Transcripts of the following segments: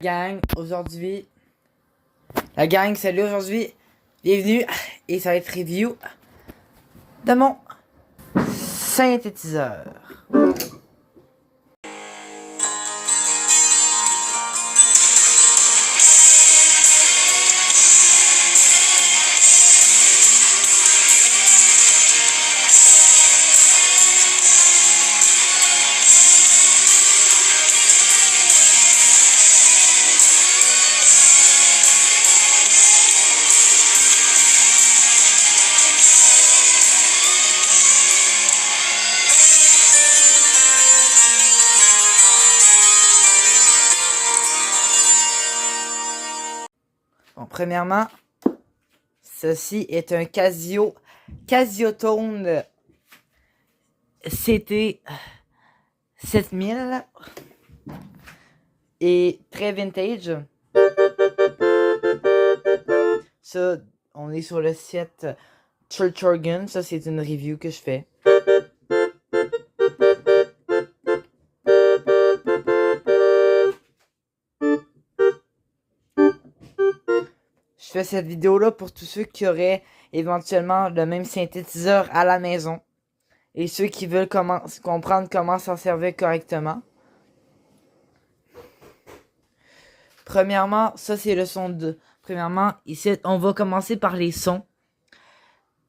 Gang, aujourd'hui, salut aujourd'hui, bienvenue, et ça va être review de mon synthétiseur. Bon, premièrement, ceci est un Casiotone CT 7000 et très vintage. Ça, on est sur le site Church Organ. Ça, c'est une review que je fais. Je fais cette vidéo-là pour tous ceux qui auraient éventuellement le même synthétiseur à la maison. Et ceux qui veulent comprendre comment s'en servir correctement. Premièrement, ça c'est le son 2. Premièrement, ici, on va commencer par les sons.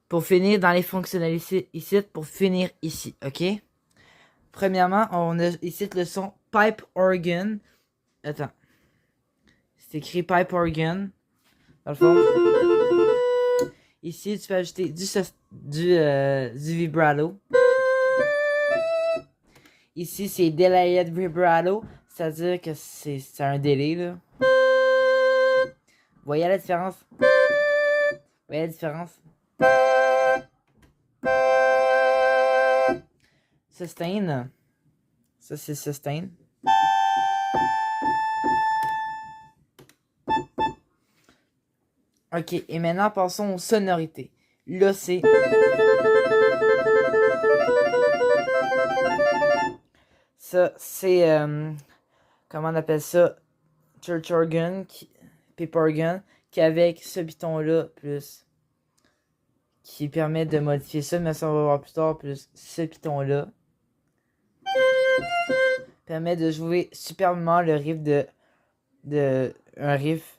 Pour finir dans les fonctionnalités ici, pour finir ici, ok? Premièrement, on a ici le son Pipe Organ. Attends. C'est écrit Pipe Organ. Dans le fond. Ici, tu peux ajouter du vibrato. Ici, c'est delayed vibrato. C'est-à-dire que c'est un délai, là. Vous voyez la différence? Vous voyez la différence? Sustain. Ça, c'est sustain. Ok, et maintenant, passons aux sonorités. Là, c'est... Ça, c'est... comment on appelle ça? Church Organ, Pipe Organ, qui avec ce piton-là, plus... qui permet de modifier ça, mais ça on va voir plus tard, plus ce piton-là. Permet de jouer superbement le riff un riff.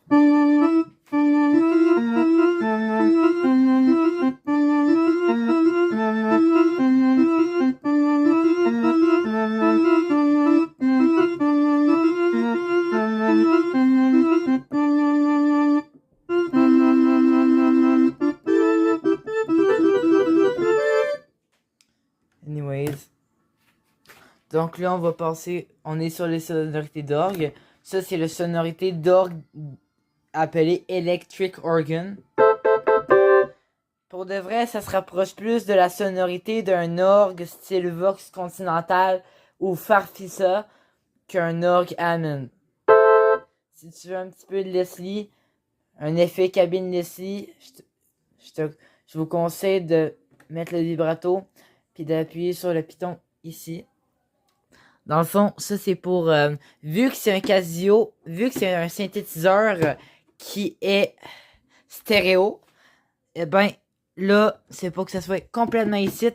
Anyways. Donc là, on va passer... On est sur les sonorités d'orgue. Ça, c'est la sonorité d'orgue appelée Electric Organ. Pour de vrai, ça se rapproche plus de la sonorité d'un orgue style Vox Continental ou Farfisa qu'un orgue Hammond. Si tu veux un petit peu de Leslie, un effet cabine Leslie, je vous conseille de mettre le vibrato puis d'appuyer sur le piton ici. Dans le fond, ça c'est pour... vu que c'est un Casio, vu que c'est un synthétiseur qui est stéréo, eh ben là, c'est pour que ça soit complètement ici,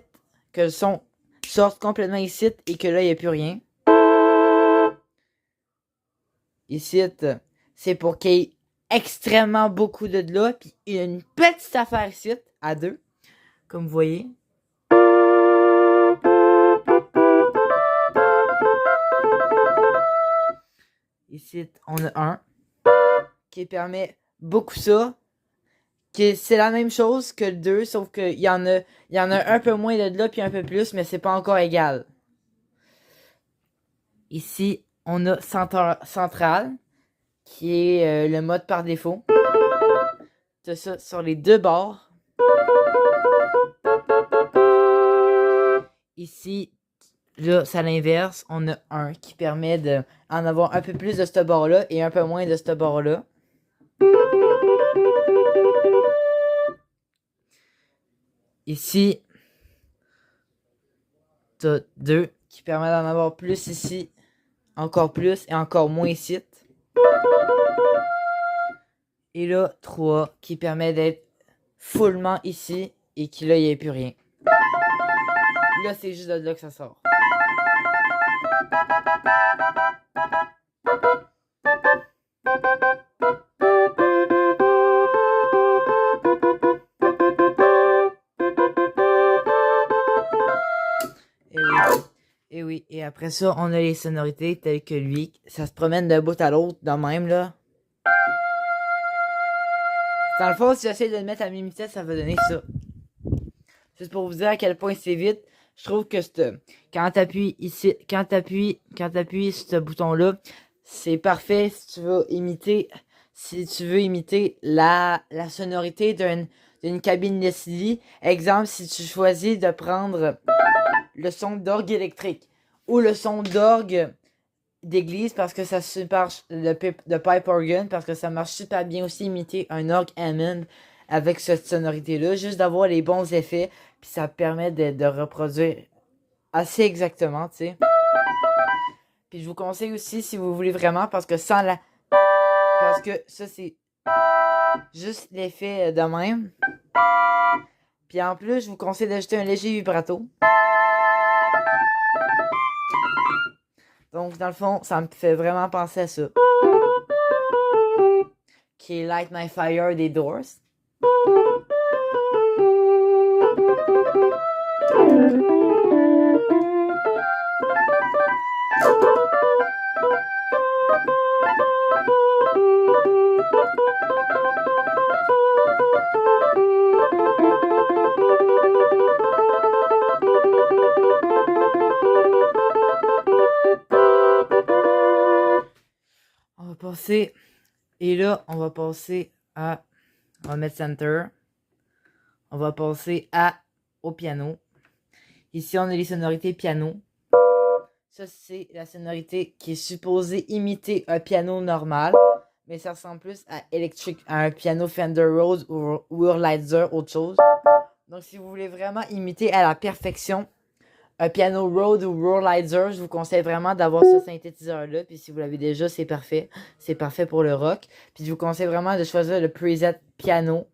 que le son sorte complètement ici et que là, il n'y a plus rien. Ici, c'est pour qu'il y ait extrêmement beaucoup de là, puis il y a une petite affaire ici, à deux, comme vous voyez. Ici, on a un qui permet beaucoup ça. C'est la même chose que le 2, sauf qu'il y en a un peu moins de là, puis un peu plus, mais c'est pas encore égal. Ici, on a central, qui est le mode par défaut. T'as ça sur les deux bords. Ici, là, c'est à l'inverse. On a un qui permet d'en avoir un peu plus de ce bord-là et un peu moins de ce bord-là. Ici, t'as deux qui permettent d'en avoir plus ici, encore plus et encore moins ici. Et là, 3 qui permet d'être fullement ici et qu'il là, il n'y a plus rien. Là, c'est juste de là que ça sort. Et oui, et après ça, on a les sonorités telles que lui. Ça se promène d'un bout à l'autre, de même, là. Dans le fond, si j'essaie de le mettre à mi vitesse, ça va donner ça. Juste pour vous dire à quel point c'est vite, je trouve que quand t'appuies ici, quand t'appuies sur ce bouton-là, c'est parfait si tu veux imiter la sonorité d'une cabine Leslie. Exemple, si tu choisis de prendre le son d'orgue électrique ou le son d'orgue d'église parce que ça super de pipe organ parce que ça marche super bien aussi imiter un orgue Hammond avec cette sonorité là, juste d'avoir les bons effets puis ça permet de reproduire assez exactement, tu sais. Puis je vous conseille aussi si vous voulez vraiment parce que ça c'est juste l'effet de même. Puis en plus, je vous conseille d'ajouter un léger vibrato. Donc, dans le fond, ça me fait vraiment penser à ça. Qui est Light My Fire des Doors. On va passer. Et là, on va passer à. On va mettre Center. On va passer au piano. Ici, on a les sonorités piano. Ça, c'est la sonorité qui est supposée imiter un piano normal. Mais ça ressemble plus à un piano Fender Rhodes ou Wurlitzer, autre chose. Donc, si vous voulez vraiment imiter à la perfection un piano Rhodes ou Wurlitzer, je vous conseille vraiment d'avoir ce synthétiseur-là. Puis si vous l'avez déjà, c'est parfait. C'est parfait pour le rock. Puis je vous conseille vraiment de choisir le preset piano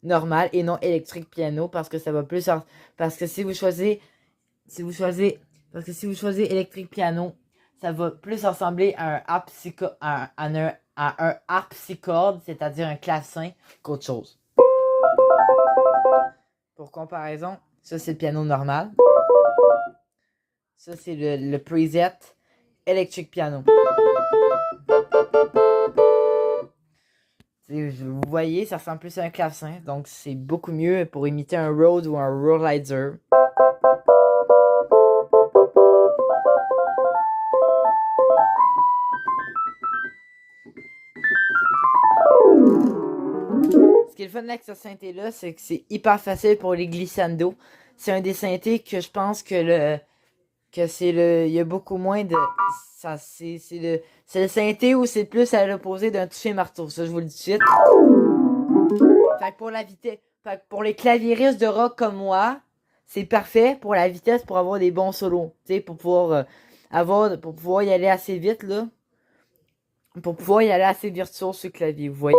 normal et non électrique piano parce que ça va plus... Parce que si vous choisissez électrique piano, ça va plus ressembler à un harpsichord, c'est-à-dire un clavecin, qu'autre chose. Pour comparaison, ça c'est le piano normal. Ça c'est le preset électrique piano. Vous voyez, ça ressemble plus à un clavecin, donc c'est beaucoup mieux pour imiter un Rhodes ou un Wurlitzer. Ce qui est le fun avec ce synthé-là, c'est que c'est hyper facile pour les glissando. C'est un des synthés que je pense que il y a beaucoup moins de... C'est le synthé où c'est plus à l'opposé d'un toucher marteau. Ça, je vous le dis tout de suite. Fait que pour la vitesse... Fait que pour les claviéristes de rock comme moi, c'est parfait pour la vitesse pour avoir des bons solos. Tu sais, pour pouvoir pour pouvoir y aller assez vite, là. Pour pouvoir y aller assez virtuose sur le clavier, vous voyez?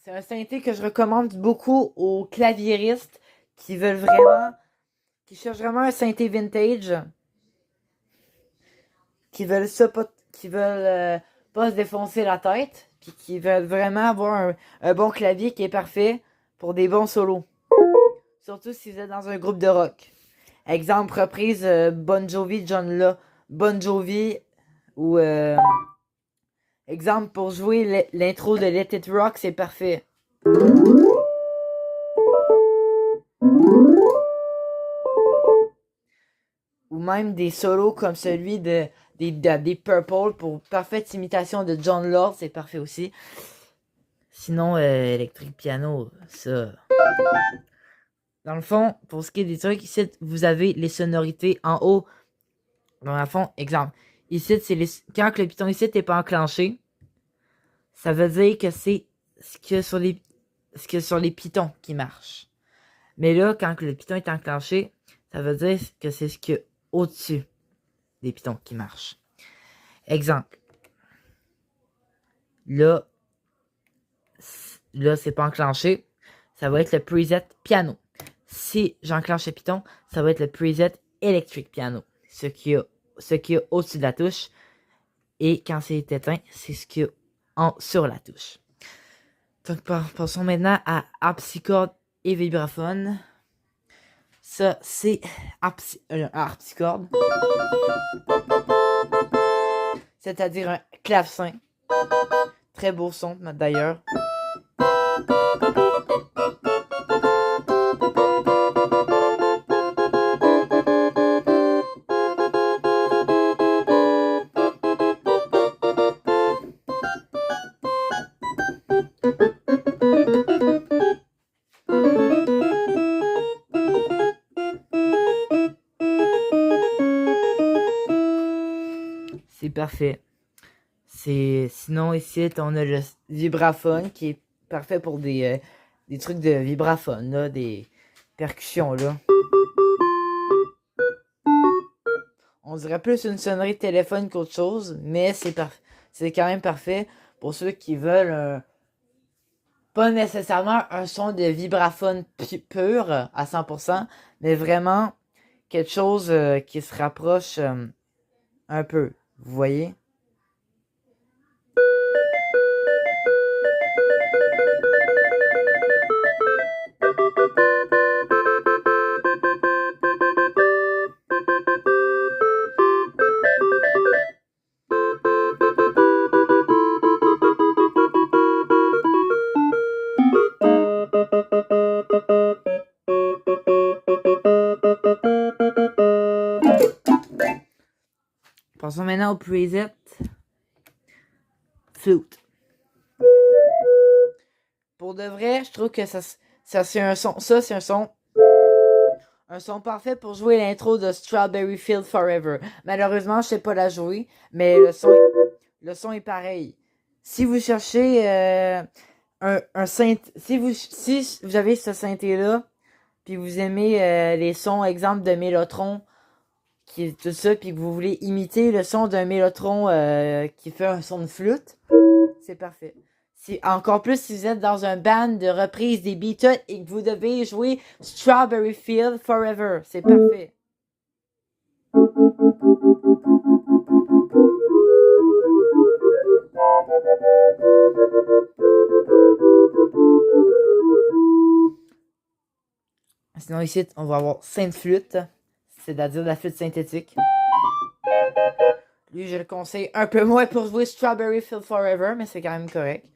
C'est un synthé que je recommande beaucoup aux claviéristes qui cherchent vraiment un synthé vintage, qui veulent pas se défoncer la tête, puis qui veulent vraiment avoir un bon clavier qui est parfait pour des bons solos. Surtout si vous êtes dans un groupe de rock. Exemple, reprise Bon Jovi, Bon Jovi, ou exemple, pour jouer l'intro de Let It Rock, c'est parfait. Ou même des solos comme celui des Purple pour parfaite imitation de John Lord, c'est parfait aussi. Sinon, électrique piano, ça. Dans le fond, pour ce qui est des trucs, ici, vous avez les sonorités en haut. Dans le fond, exemple. Ici, quand le piton ici n'est pas enclenché, ça veut dire que c'est ce qu'il y a sur les pitons qui marche. Mais là, quand le piton est enclenché, ça veut dire que c'est ce qu'il y a au-dessus des pitons qui marchent. Exemple. Là, c'est pas enclenché. Ça va être le preset piano. Si j'enclenche le piton, ça va être le preset electric piano. Ce qui est au-dessus de la touche. Et quand c'est éteint, c'est ce qu'il y a sur la touche. Donc, passons maintenant à harpsichord et vibraphone. Ça, c'est un harpsichord. C'est-à-dire un clavecin. Très beau son, d'ailleurs. C'est parfait. Sinon, ici, on a le vibraphone qui est parfait pour des trucs de vibraphone, là, des percussions, là. On dirait plus une sonnerie de téléphone qu'autre chose, mais c'est quand même parfait pour ceux qui veulent pas nécessairement un son de vibraphone pur à 100%, mais vraiment quelque chose qui se rapproche un peu. Vous voyez? Passons maintenant au preset flute. Pour de vrai, je trouve que ça c'est un son. Ça, c'est un son. Un son parfait pour jouer l'intro de Strawberry Field Forever. Malheureusement, je sais pas la jouer, mais le son est pareil. Si vous cherchez un synth, si vous avez ce synthé-là, puis vous aimez les sons, exemple de Mellotron, qui est tout ça, puis que vous voulez imiter le son d'un Mellotron qui fait un son de flûte, c'est parfait. Encore plus si vous êtes dans un band de reprise des Beatles et que vous devez jouer Strawberry Field Forever. C'est parfait. Sinon ici, on va avoir Sainte Flûte, c'est-à-dire la flûte synthétique. Lui, je le conseille un peu moins pour jouer Strawberry Field Forever, mais c'est quand même correct.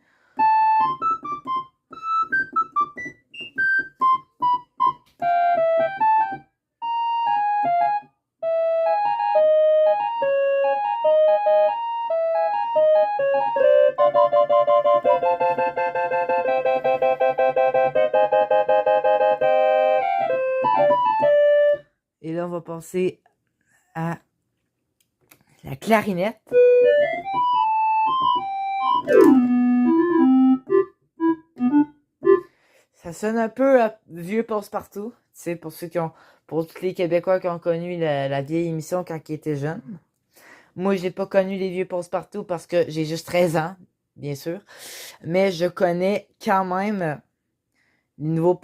Et là, on va passer à la clarinette. Ça sonne un peu vieux passe-partout. Tu sais, pour tous les Québécois qui ont connu la vieille émission quand ils étaient jeunes. Moi, j'ai pas connu les vieux passe-partout parce que j'ai juste 13 ans, bien sûr. Mais je connais quand même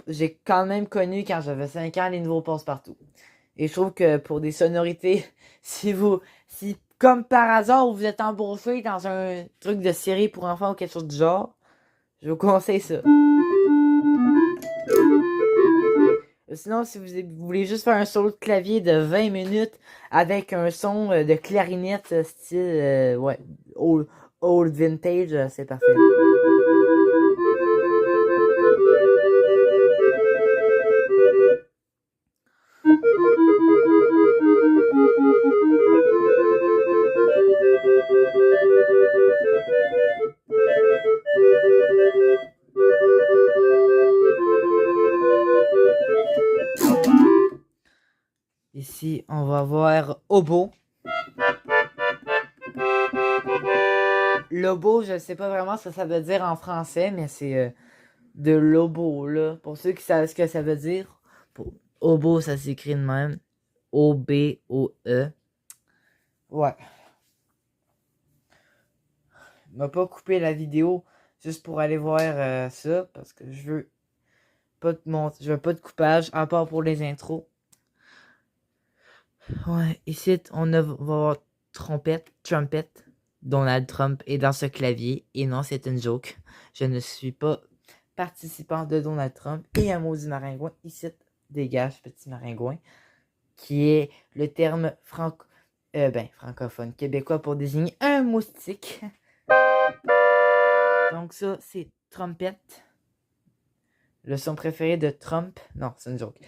j'ai quand même connu quand j'avais 5 ans les nouveaux passe-partout. Et je trouve que pour des sonorités, si comme par hasard vous êtes embauché dans un truc de série pour enfants ou quelque chose du genre, je vous conseille ça. Sinon, si vous voulez juste faire un solo de clavier de 20 minutes avec un son de clarinette style ouais, old vintage, c'est parfait. Ici, on va voir oboe. L'oboe, je ne sais pas vraiment ce que ça veut dire en français, mais c'est de l'oboe, là. Pour ceux qui savent ce que ça veut dire, oboe, ça s'écrit de même. Oboe. Ouais. Il m'a pas coupé la vidéo juste pour aller voir ça, parce que je veux pas de coupage, à part pour les intros. Ouais, ici, va avoir Trumpet. Donald Trump est dans ce clavier. Et non, c'est une joke. Je ne suis pas participant de Donald Trump. Et un maudit maringouin. Ici, dégage, petit maringouin. Qui est le terme francophone québécois pour désigner un moustique. Donc ça, c'est Trumpet. Le son préféré de Trump. Non, c'est une joke.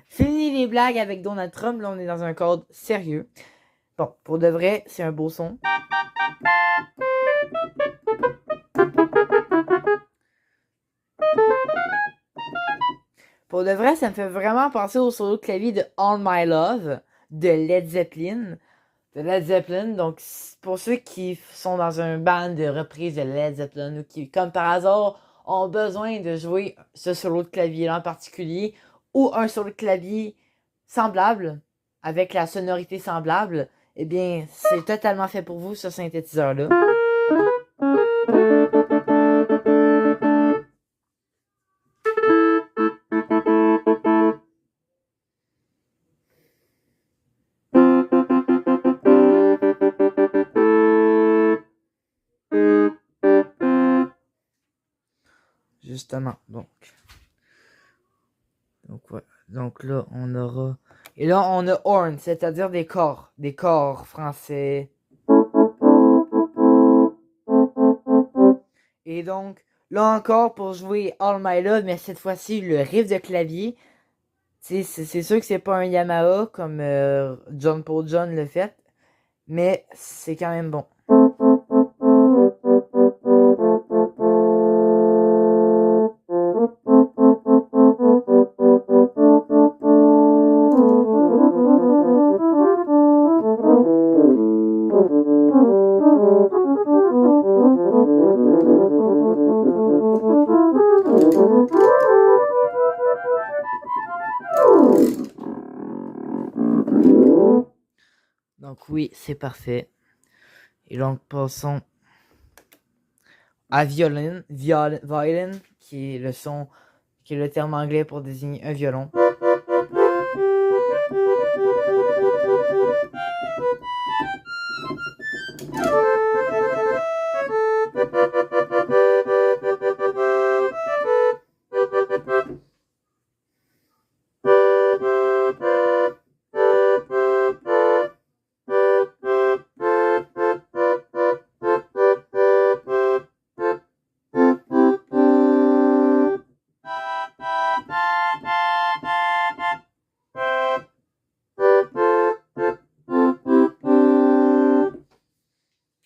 Fini les blagues avec Donald Trump. Là, on est dans un cadre sérieux. Bon, pour de vrai, c'est un beau son. Pour de vrai, ça me fait vraiment penser au solo de clavier de All My Love de Led Zeppelin. Donc, pour ceux qui sont dans un band de reprise de Led Zeppelin ou qui, comme par hasard, ont besoin de jouer ce solo de clavier-là en particulier ou un solo de clavier semblable, avec la sonorité semblable, eh bien, c'est totalement fait pour vous, ce synthétiseur-là. Justement, donc ouais. Donc là, on aura... Et là, on a horn, c'est-à-dire des corps français. Et donc, là encore, pour jouer All My Love, mais cette fois-ci, le riff de clavier, c'est sûr que c'est pas un Yamaha comme John Paul John le fait, mais c'est quand même bon. Donc oui, c'est parfait. Et donc passons à violin, qui est le terme anglais pour désigner un violon.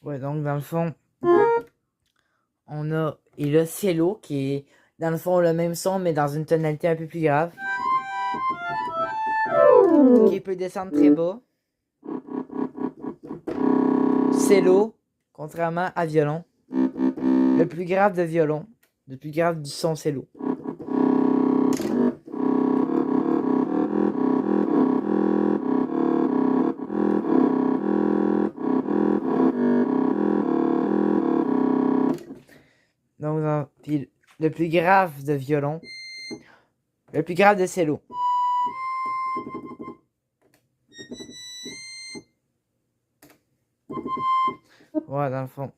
Ouais, donc dans le fond, on a et le cello qui est dans le fond le même son mais dans une tonalité un peu plus grave, qui peut descendre très bas. Cello, contrairement à violon, le plus grave de violon, le plus grave du son cello. Donc, puis le plus grave de violon, le plus grave de cello. Ouais, dans le fond.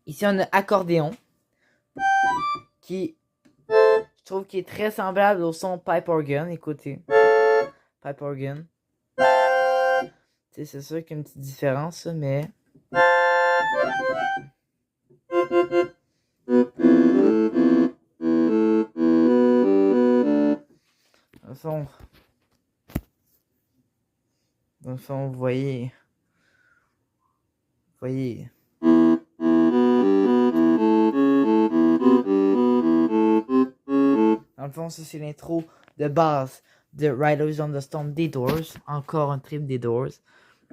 Ici, on a accordéon, qui, je trouve, qui est très semblable au son pipe organ. Écoutez, pipe organ. C'est sûr qu'il y a une petite différence, mais... Dans le fond, vous voyez... le fond, ça c'est l'intro de base de Riders on the Storm des Doors. Encore un trip des Doors.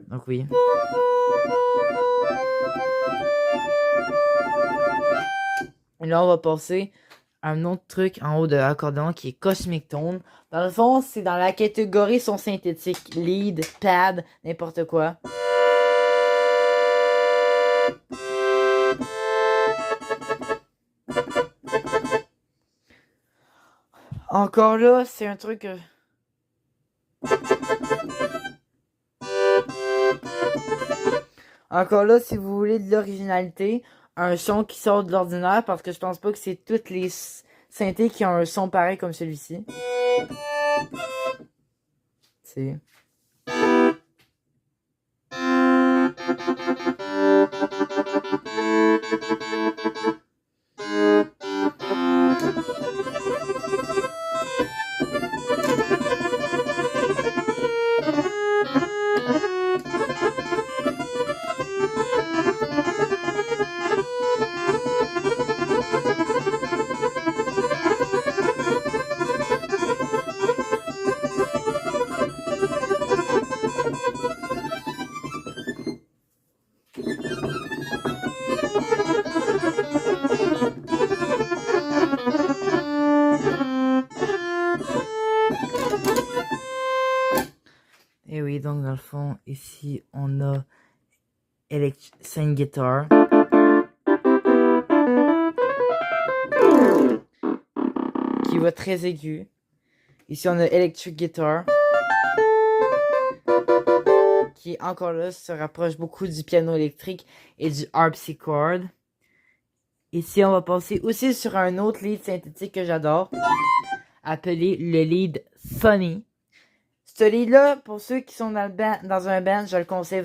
Donc oui. Et là, on va passer à un autre truc en haut de l'accordéon qui est Cosmic Tone. Dans le fond, c'est dans la catégorie son synthétique. Lead, pad, n'importe quoi. Encore là, c'est un truc... Encore là, si vous voulez de l'originalité, un son qui sort de l'ordinaire, parce que je pense pas que c'est toutes les synthés qui ont un son pareil comme celui-ci. C'est... Et oui, donc dans le fond, ici, on a Synth Guitar. Qui va très aigu. Ici, on a Electric Guitar. Qui, encore là, se rapproche beaucoup du piano électrique et du harpsichord. Ici, on va passer aussi sur un autre lead synthétique que j'adore, appelé le lead Funny. Ce lead-là, pour ceux qui sont dans un band, je le conseille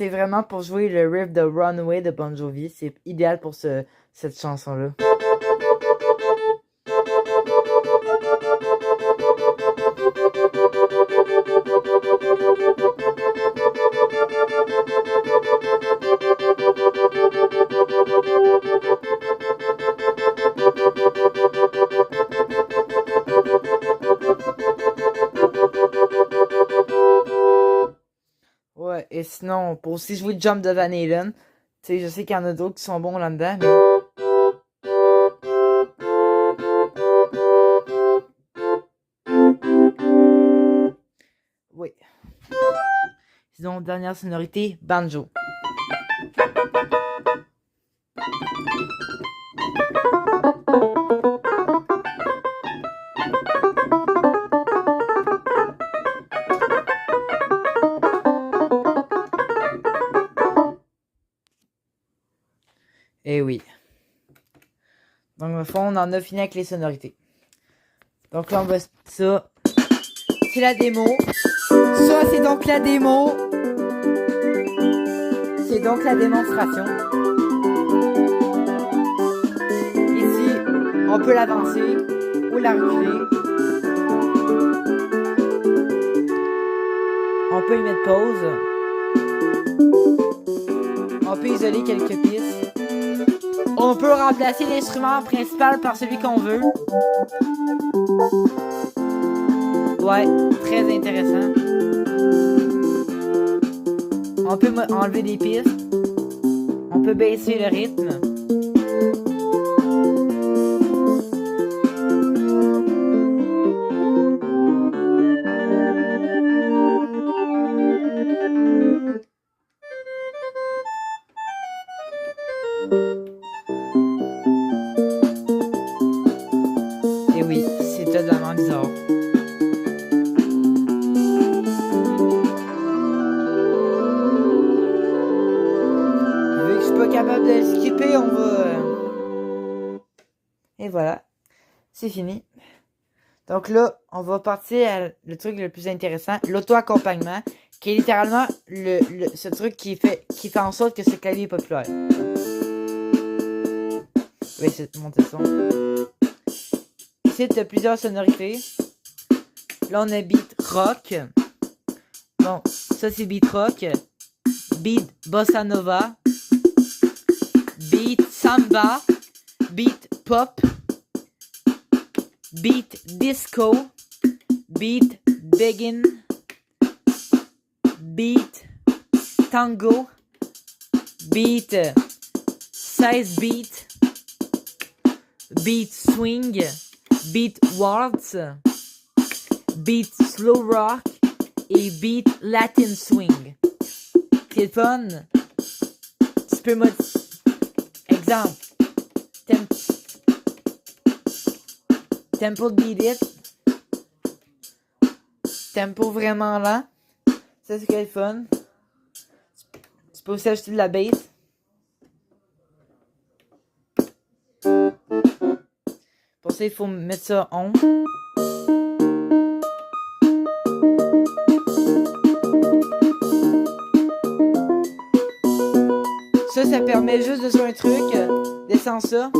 vraiment pour jouer le riff de Runaway de Bon Jovi. C'est idéal pour cette chanson-là. Ouais, et sinon, pour aussi jouer Jump de Van Halen, tu sais, je sais qu'il y en a d'autres qui sont bons là-dedans, mais... Oui. Sinon, dernière sonorité, banjo. Et oui. Donc, au fond, on en a fini avec les sonorités. Donc là, on va... Ça, c'est la démo. Ça, c'est donc la démo. C'est donc la démonstration. Ici, on peut l'avancer ou la reculer. On peut y mettre pause. On peut isoler quelques pistes. On peut remplacer l'instrument principal par celui qu'on veut. Ouais, très intéressant. On peut enlever des pistes. On peut baisser le rythme. Et oui, c'est totalement bizarre. Vu que je suis pas capable de le skipper, on va... Et voilà, c'est fini. Donc là, on va partir à le truc le plus intéressant, l'auto-accompagnement, qui est littéralement ce truc qui fait en sorte que ce clavier est populaire. Je vais essayer de monter le son. Ici, tu as plusieurs sonorités. Là, on a beat rock. Bon, ça c'est beat rock. Beat bossa nova. Beat samba. Beat pop. Beat Disco, Beat Begin, Beat Tango, Beat 16 Beat, Beat Swing, Beat Waltz, Beat Slow Rock et Beat Latin Swing. C'est fun. Tu peux modifier. Exemple. Tempo de beat it. Tempo vraiment lent. Ça, c'est quel fun. Tu peux aussi ajouter de la bass. Pour ça, il faut mettre ça on. Ça permet juste de jouer un truc. Descends ça.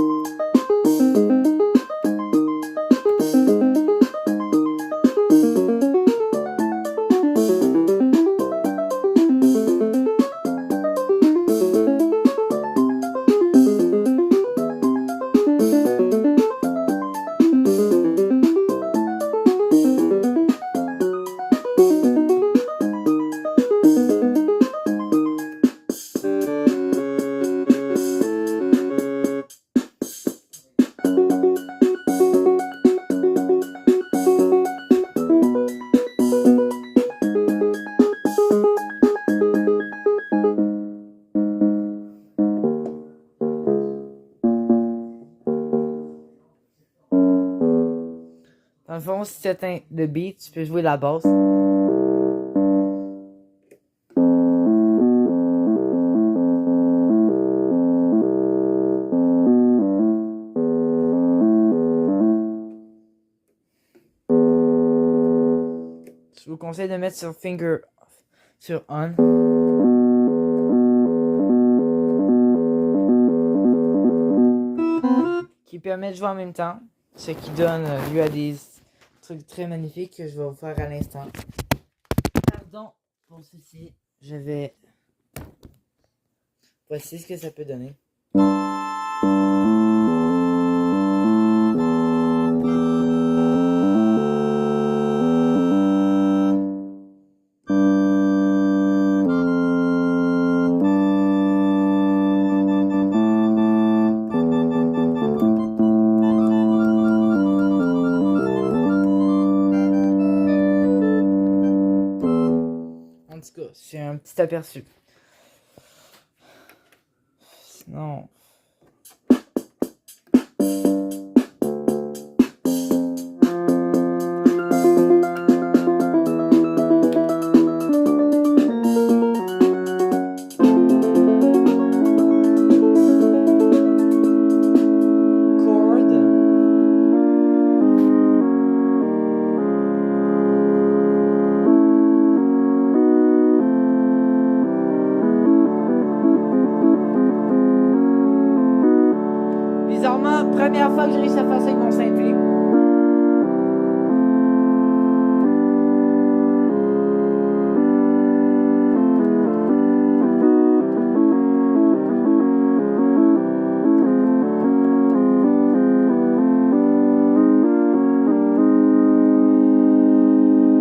Dans le fond, si tu atteins le beat, tu peux jouer la basse. Je vous conseille de mettre sur finger sur on. Qui permet de jouer en même temps. Ce qui donne lieu à des trucs très magnifiques que je vais vous faire à l'instant. Pardon pour ceci. Je vais... Voici ce que ça peut donner. En tout cas, c'est un petit aperçu. Sinon... Bizarrement, première fois que j'ai réussi à faire ça avec mon synthé.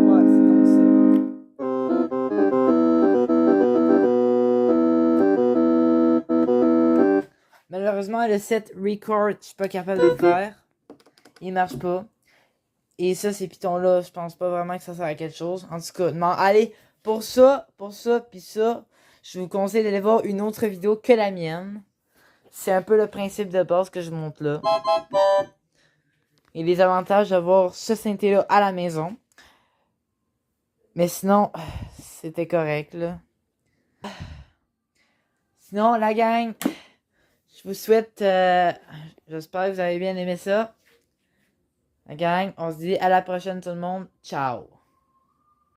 Ouais, c'est donc ça. Malheureusement, le set record, je suis pas capable de le faire. Il marche pas. Et ça, ces pitons-là, je pense pas vraiment que ça sert à quelque chose. En tout cas, non, allez, pour ça, puis ça, je vous conseille d'aller voir une autre vidéo que la mienne. C'est un peu le principe de base que je montre là. Et les avantages d'avoir ce synthé-là à la maison. Mais sinon, c'était correct, là. Sinon, la gang... Je vous souhaite, j'espère que vous avez bien aimé ça. La gang, on se dit à la prochaine tout le monde. Ciao!